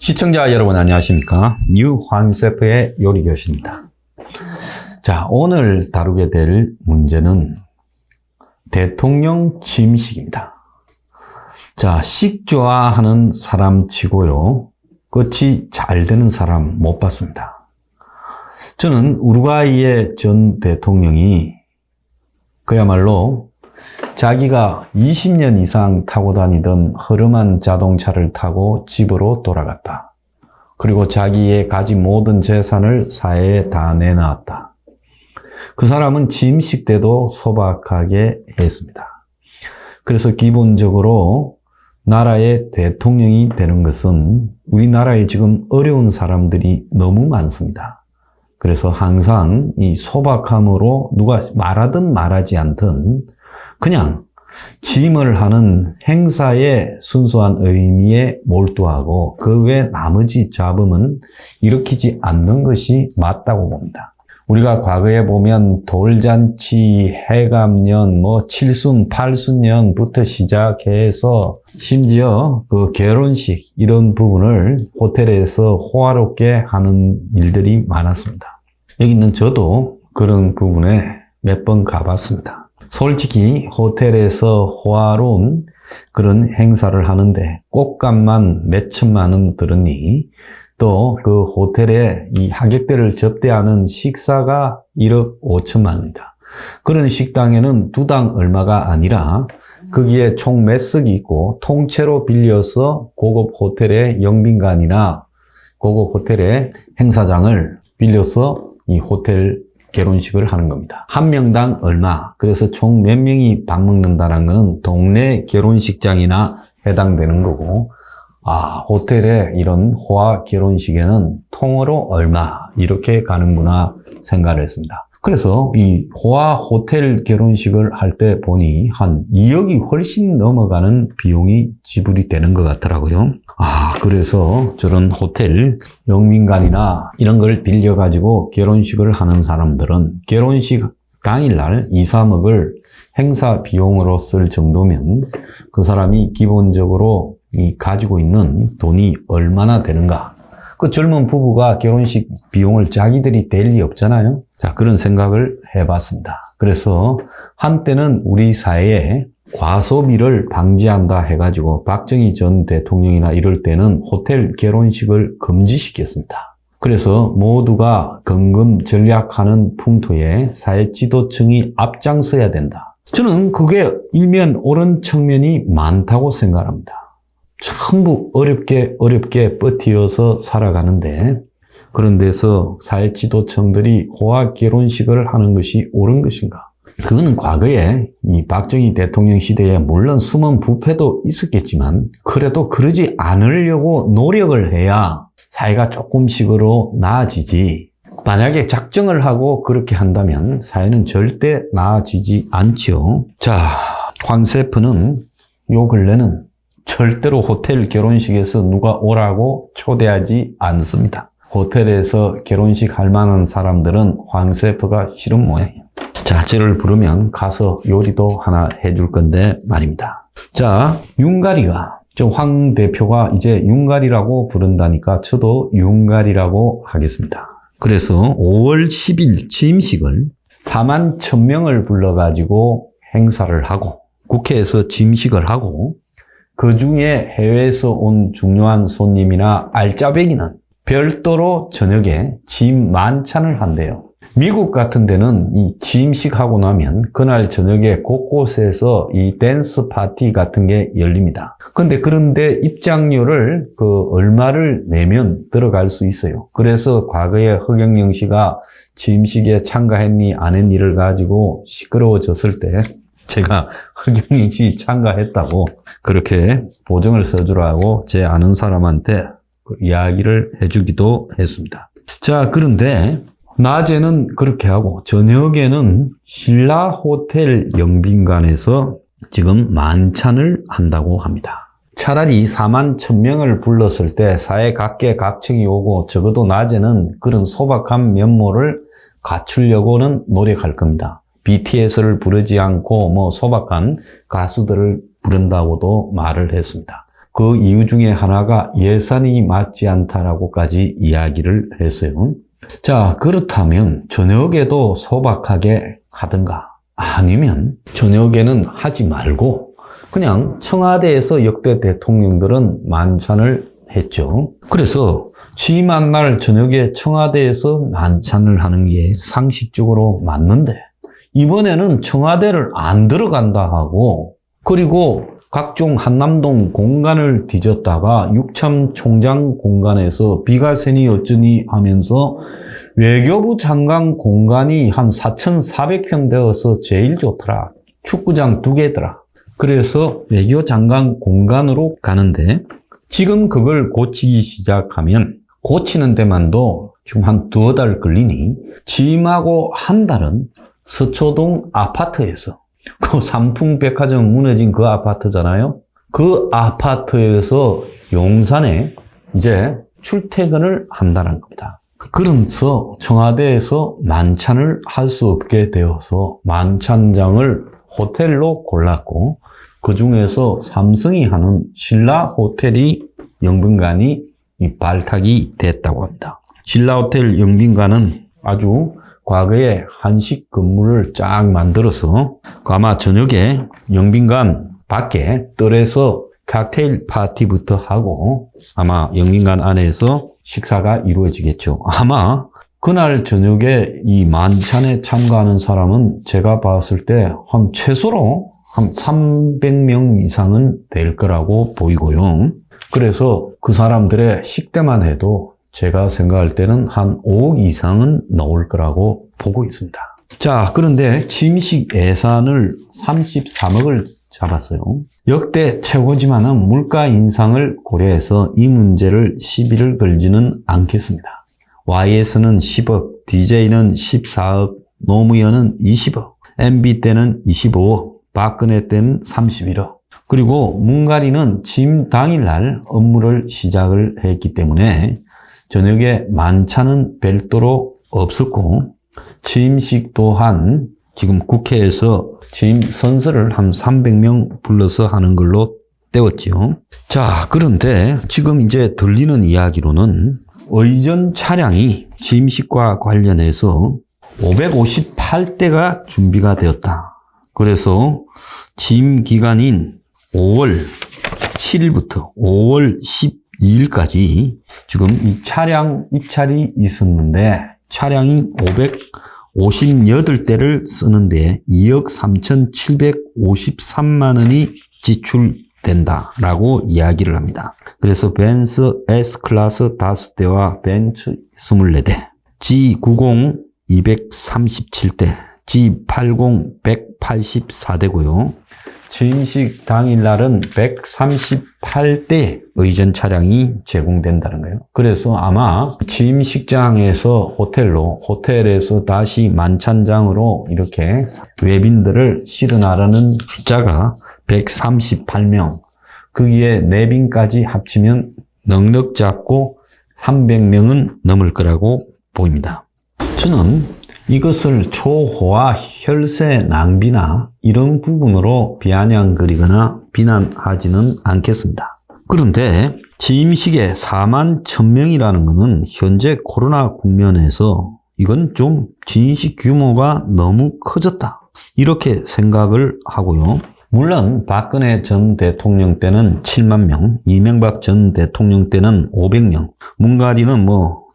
시청자 여러분 안녕하십니까? 유황셰프의 요리교실입니다. 자, 오늘 다루게 될 문제는 대통령 취임식입니다. 자, 식 좋아하는 사람 치고요, 끝이 잘 되는 사람 못 봤습니다. 저는 우루과이의 전 대통령이 그야말로 자기가 20년 이상 타고 다니던 허름한 자동차를 타고 집으로 돌아갔다. 그리고 자기의 가진 모든 재산을 사회에 다 내놨다. 그 사람은 취임식 때도 소박하게 했습니다. 그래서 기본적으로 나라의 대통령이 되는 것은 우리나라에 지금 어려운 사람들이 너무 많습니다. 그래서 항상 이 소박함으로 누가 말하든 말하지 않든 그냥 취임을 하는 행사의 순수한 의미에 몰두하고 그 외 나머지 잡음은 일으키지 않는 것이 맞다고 봅니다. 우리가 과거에 보면 돌잔치, 해감년, 칠순, 팔순년부터 시작해서 심지어 그 결혼식 이런 부분을 호텔에서 호화롭게 하는 일들이 많았습니다. 여기 있는 저도 그런 부분에 몇 번 가봤습니다. 솔직히 호텔에서 호화로운 그런 행사를 하는데 꽃값만 몇 천만 원 들었니? 또 그 호텔에 이 하객들을 접대하는 식사가 1억 5천만 원이다. 그런 식당에는 두당 얼마가 아니라 거기에 총 몇 석이 있고 통째로 빌려서 고급 호텔의 영빈관이나 고급 호텔의 행사장을 빌려서 이 호텔 결혼식을 하는 겁니다. 한 명당 얼마, 그래서 총 몇 명이 밥 먹는다는 건 동네 결혼식장이나 해당되는 거고, 호텔에 이런 호화 결혼식에는 통으로 얼마 이렇게 가는구나 생각을 했습니다. 그래서 이 호화 호텔 결혼식을 할 때 보니 한 2억이 훨씬 넘어가는 비용이 지불이 되는 것 같더라고요. 그래서 저런 호텔 영빈관이나 이런 걸 빌려가지고 결혼식을 하는 사람들은 결혼식 당일날 2, 3억을 행사 비용으로 쓸 정도면 그 사람이 기본적으로 가지고 있는 돈이 얼마나 되는가. 그 젊은 부부가 결혼식 비용을 자기들이 댈 리 없잖아요. 자, 그런 생각을 해봤습니다. 그래서 한때는 우리 사회에 과소비를 방지한다 해가지고 박정희 전 대통령이나 이럴 때는 호텔 결혼식을 금지시켰습니다. 그래서 모두가 건금 전략하는 풍토에 사회 지도층이 앞장서야 된다. 저는 그게 일면 옳은 측면이 많다고 생각합니다. 전부 어렵게 버티어서 살아가는데 그런 데서 사회 지도층들이 호화 결혼식을 하는 것이 옳은 것인가? 그거는 과거에 이 박정희 대통령 시대에 물론 숨은 부패도 있었겠지만 그래도 그러지 않으려고 노력을 해야 사회가 조금씩으로 나아지지. 만약에 작정을 하고 그렇게 한다면 사회는 절대 나아지지 않지요. 자, 황셰프는 요 근래는 절대로 호텔 결혼식에서 누가 오라고 초대하지 않습니다. 호텔에서 결혼식 할 만한 사람들은 황셰프가 싫은 모양이에요. 자, 저를 부르면 가서 요리도 하나 해줄 건데 말입니다. 자, 윤가리가, 황 대표가 이제 윤가리라고 부른다니까 저도 윤가리라고 하겠습니다. 그래서 5월 10일 취임식을 4만 1000명을 불러가지고 행사를 하고 국회에서 취임식을 하고 그 중에 해외에서 온 중요한 손님이나 알짜배기는 별도로 저녁에 취임 만찬을 한대요. 미국 같은 데는 이 취임식 하고 나면 그날 저녁에 곳곳에서 이 댄스 파티 같은 게 열립니다. 그런데 입장료를 얼마를 내면 들어갈 수 있어요. 그래서 과거에 허경영 씨가 취임식에 참가했니 안 했니를 가지고 시끄러워졌을 때 제가 허경영 씨 참가했다고 그렇게 보증을 써주라고 제 아는 사람한테 이야기를 해주기도 했습니다. 자, 그런데 낮에는 그렇게 하고 저녁에는 신라 호텔 영빈관에서 지금 만찬을 한다고 합니다. 차라리 4만 1000명을 불렀을 때 사회 각계각층이 오고 적어도 낮에는 그런 소박한 면모를 갖추려고는 노력할 겁니다. BTS를 부르지 않고 소박한 가수들을 부른다고도 말을 했습니다. 그 이유 중에 하나가 예산이 맞지 않다라고까지 이야기를 했어요. 자, 그렇다면 저녁에도 소박하게 하든가 아니면 저녁에는 하지 말고 그냥 청와대에서 역대 대통령들은 만찬을 했죠. 그래서 취임한 날 저녁에 청와대에서 만찬을 하는 게 상식적으로 맞는데 이번에는 청와대를 안 들어간다 하고 그리고 각종 한남동 공간을 뒤졌다가 육참 총장 공간에서 비가 새니 어쩌니 하면서 외교부 장관 공간이 한 4,400평 되어서 제일 좋더라. 축구장 2개더라. 그래서 외교장관 공간으로 가는데 지금 그걸 고치기 시작하면 고치는 데만도 지금 한 2달 걸리니 취임하고 한 달은 서초동 아파트에서 그 삼풍백화점 무너진 그 아파트잖아요. 그 아파트에서 용산에 이제 출퇴근을 한다는 겁니다. 그러면서 청와대에서 만찬을 할 수 없게 되어서 만찬장을 호텔로 골랐고 그 중에서 삼성이 하는 신라 호텔이 영빈관이 발탁이 됐다고 합니다. 신라 호텔 영빈관은 아주 과거에 한식 건물을 쫙 만들어서 아마 저녁에 영빈관 밖에 뜰에서 칵테일 파티부터 하고 아마 영빈관 안에서 식사가 이루어지겠죠. 아마 그날 저녁에 이 만찬에 참가하는 사람은 제가 봤을 때 한 최소로 한 300명 이상은 될 거라고 보이고요. 그래서 그 사람들의 식대만 해도 제가 생각할 때는 한 5억 이상은 나올 거라고 보고 있습니다. 자, 그런데 취임식 예산을 33억을 잡았어요. 역대 최고지만은 물가 인상을 고려해서 이 문제를 시비를 걸지는 않겠습니다. YS는 10억, DJ는 14억, 노무현은 20억, MB 때는 25억, 박근혜 때는 31억. 그리고 문가리는 취임 당일날 업무를 시작을 했기 때문에 저녁에 만찬은 별도로 없었고 취임식 또한 지금 국회에서 취임 선서를 한 300명 불러서 하는 걸로 때웠지요. 자, 그런데 지금 이제 들리는 이야기로는 의전 차량이 취임식과 관련해서 558대가 준비가 되었다. 그래서 취임 기간인 5월 7일부터 5월 12일까지 지금 이 차량 입찰이 있었는데 차량이 558대를 쓰는데 2억 3,753만 원이 지출된다라고 이야기를 합니다. 그래서 벤츠 S클래스 5대와 벤츠 24대, G90 237대, G80 184대고요. 취임식 당일날은 138대 의전 차량이 제공된다는 거예요. 그래서 아마 취임식장에서 호텔에서 다시 만찬장으로 이렇게 외빈들을 실어나르는 숫자가 138명. 거기에 내빈까지 합치면 넉넉 잡고 300명은 넘을 거라고 보입니다. 저는 이것을 초호화 혈세 낭비나 이런 부분으로 비아냥거리거나 비난하지는 않겠습니다. 그런데 취임식에 4만 1,000명이라는 것은 현재 코로나 국면에서 이건 좀 취임식 규모가 너무 커졌다. 이렇게 생각을 하고요. 물론 박근혜 전 대통령 때는 7만 명, 이명박 전 대통령 때는 500명, 문가리는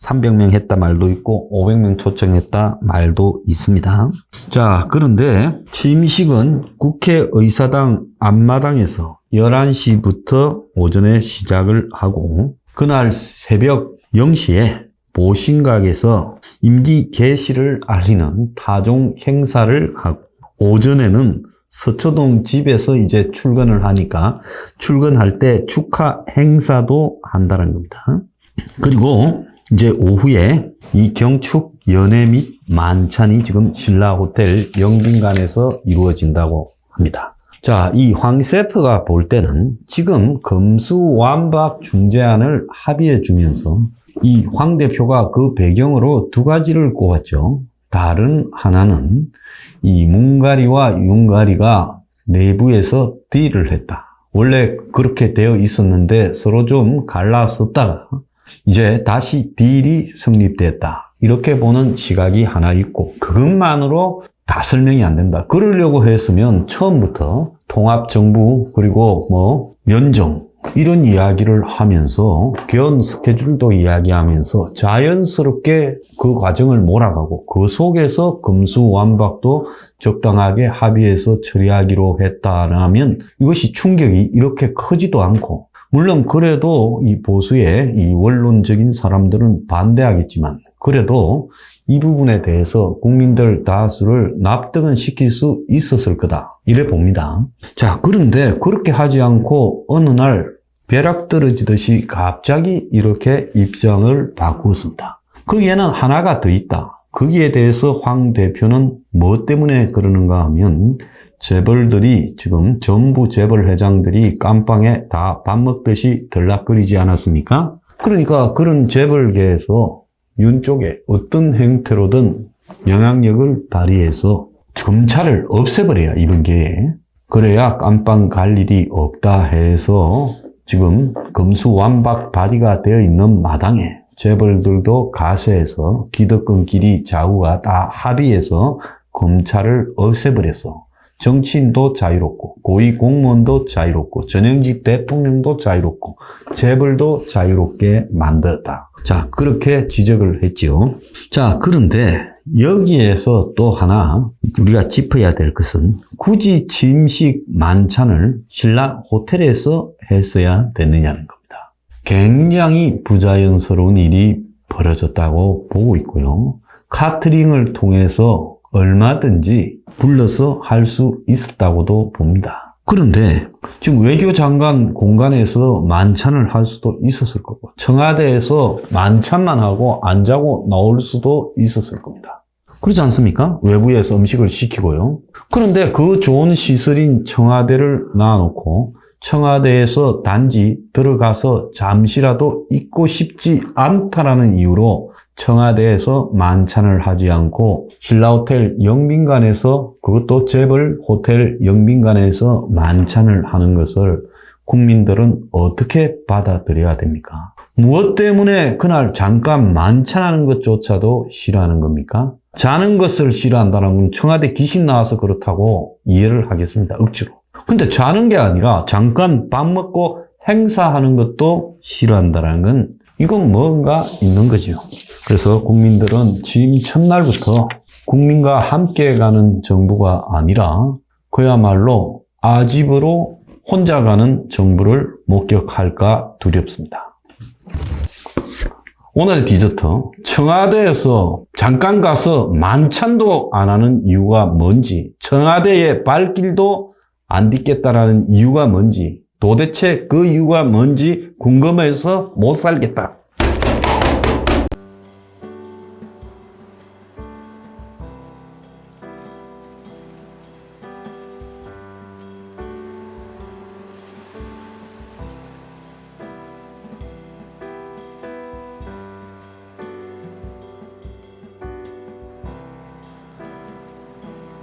300명 했다 말도 있고 500명 초청했다 말도 있습니다. 자, 그런데 취임식은 국회의사당 앞마당에서 11시부터 오전에 시작을 하고 그날 새벽 0시에 보신각에서 임기 개시를 알리는 타종 행사를 하고 오전에는 서초동 집에서 이제 출근을 하니까 출근할 때 축하 행사도 한다는 겁니다. 그리고 이제 오후에 이 경축 연회 및 만찬이 지금 신라 호텔 영빈관에서 이루어진다고 합니다. 자, 이 황세프가 볼 때는 지금 검수완박 중재안을 합의해 주면서 이 황 대표가 그 배경으로 2가지를 꼽았죠. 다른 하나는 이 문가리와 윤가리가 내부에서 딜을 했다. 원래 그렇게 되어 있었는데 서로 좀 갈라섰다가 이제 다시 딜이 성립됐다. 이렇게 보는 시각이 하나 있고 그것만으로 다 설명이 안 된다. 그러려고 했으면 처음부터 통합정부 그리고 뭐 연정 이런 이야기를 하면서 개헌 스케줄도 이야기하면서 자연스럽게 그 과정을 몰아가고 그 속에서 금수완박도 적당하게 합의해서 처리하기로 했다라면 이것이 충격이 이렇게 크지도 않고 물론 그래도 이 보수의 이 원론적인 사람들은 반대하겠지만 그래도 이 부분에 대해서 국민들 다수를 납득은 시킬 수 있었을 거다. 이래 봅니다. 자, 그런데 그렇게 하지 않고 어느 날 벼락 떨어지듯이 갑자기 이렇게 입장을 바꾸었습니다. 거기에는 하나가 더 있다. 거기에 대해서 황 대표는 뭐 때문에 그러는가 하면 재벌들이 지금 전부 재벌 회장들이 깜빵에 다 밥 먹듯이 들락거리지 않았습니까? 그러니까 그런 재벌계에서 윤 쪽에 어떤 형태로든 영향력을 발휘해서 검찰을 없애버려야 이번 기회에. 그래야 깜빵 갈 일이 없다 해서 지금 금수완박 발의가 되어 있는 마당에 재벌들도 가세해서 기득권끼리 좌우가 다 합의해서 검찰을 없애버려서 정치인도 자유롭고 고위공무원도 자유롭고 전현직 대통령도 자유롭고 재벌도 자유롭게 만들었다. 자, 그렇게 지적을 했죠. 자, 그런데 여기에서 또 하나 우리가 짚어야 될 것은 굳이 침식 만찬을 신라 호텔에서 했어야 됐느냐는 겁니다. 굉장히 부자연스러운 일이 벌어졌다고 보고 있고요. 카터링을 통해서 얼마든지 불러서 할 수 있었다고도 봅니다. 그런데 지금 외교장관 공간에서 만찬을 할 수도 있었을 거고 청와대에서 만찬만 하고 안 자고 나올 수도 있었을 겁니다. 그렇지 않습니까? 외부에서 음식을 시키고요. 그런데 그 좋은 시설인 청와대를 놔놓고 청와대에서 단지 들어가서 잠시라도 있고 싶지 않다라는 이유로 청와대에서 만찬을 하지 않고 신라호텔 영빈관에서 그것도 재벌 호텔 영빈관에서 만찬을 하는 것을 국민들은 어떻게 받아들여야 됩니까? 무엇 때문에 그날 잠깐 만찬하는 것조차도 싫어하는 겁니까? 자는 것을 싫어한다는 건 청와대 귀신 나와서 그렇다고 이해를 하겠습니다. 억지로. 근데 자는 게 아니라 잠깐 밥 먹고 행사하는 것도 싫어한다는 건 이건 뭔가 있는 거죠. 그래서 국민들은 취임 첫날부터 국민과 함께 가는 정부가 아니라 그야말로 아집으로 혼자 가는 정부를 목격할까 두렵습니다. 오늘의 디저트, 청와대에서 잠깐 가서 만찬도 안 하는 이유가 뭔지, 청와대의 발길도 안 딛겠다라는 이유가 뭔지, 도대체 그 이유가 뭔지 궁금해서 못 살겠다.